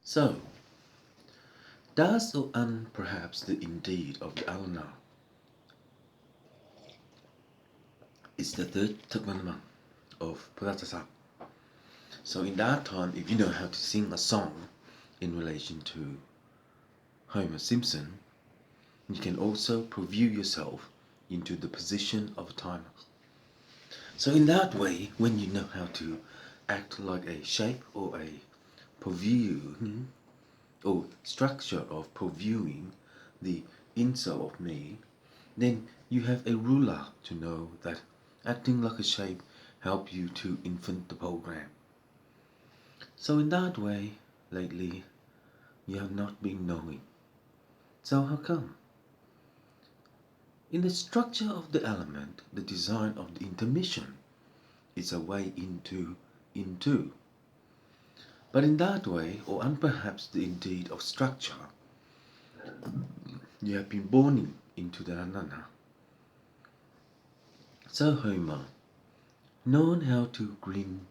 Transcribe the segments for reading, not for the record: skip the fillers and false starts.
So, does or perhaps the indeed of the Alana is the third commandment of Pratasa. So in that time, if you know how to sing a song in relation to Homer Simpson, you can also preview yourself into the position of a timer. So in that way, when you know how to act like a shape or a preview or structure of previewing the inside of me, then you have a ruler to know that acting like a shape help you to invent the program. So in that way, lately, you have not been knowing. So how come? In the structure of the element, the design of the intermission is a way into. But in that way, or perhaps the indeed of structure, you have been born into the anana. So Homer, known how to green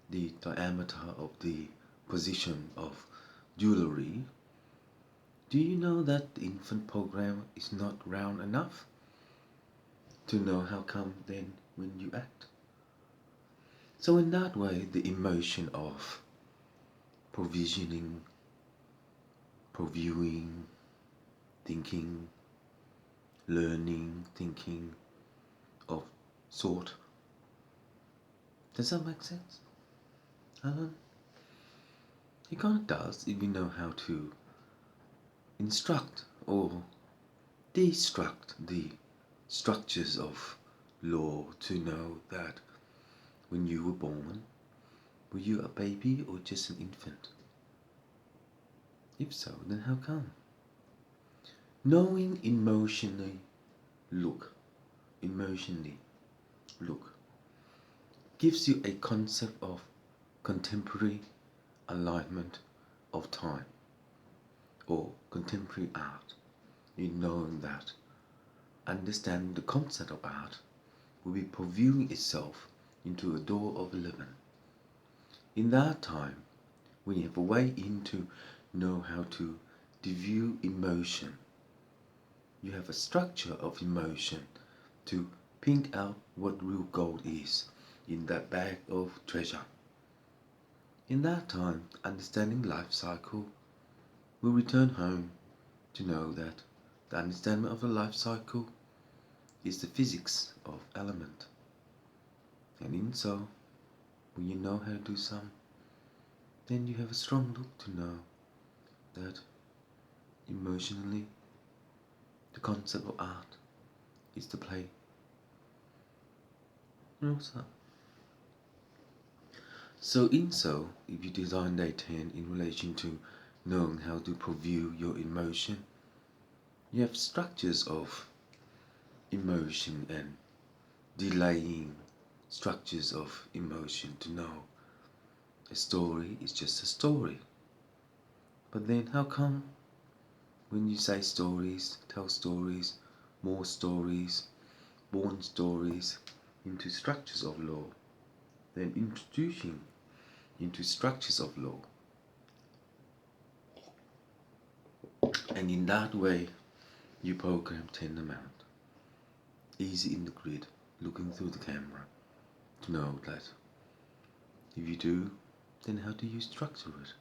the diameter of the position of jewelry, do you know that the infant program is not round enough to know how come then when you act? So in that way, the emotion of provisioning, previewing, thinking, learning, thinking of sort. Does that make sense? It kind of does if you know how to instruct or destruct the structures of law to know that when you were born, were you a baby or just an infant? If so, then how come? Knowing look, emotionally look, gives you a concept of contemporary alignment of time or contemporary art. In knowing that, understanding the concept of art will be previewing itself into a door of 11. In that time, when you have a way in to know how to deview emotion, you have a structure of emotion to pink out what real gold is in that bag of treasure. In that time, understanding life cycle will return home to know that the understanding of the life cycle is the physics of element. And in so, when you know how to do some, then you have a strong look to know that emotionally the concept of art is to play. And also, so in so, if you design day 10 in relation to knowing how to preview your emotion, you have structures of emotion and delaying structures of emotion to know a story is just a story. But then how come when you say stories, tell stories, more stories, born stories into structures of law, then introducing into structures of law. And in that way, you program 10 amount, easy in the grid, looking through the camera to know that if you do, then how do you structure it?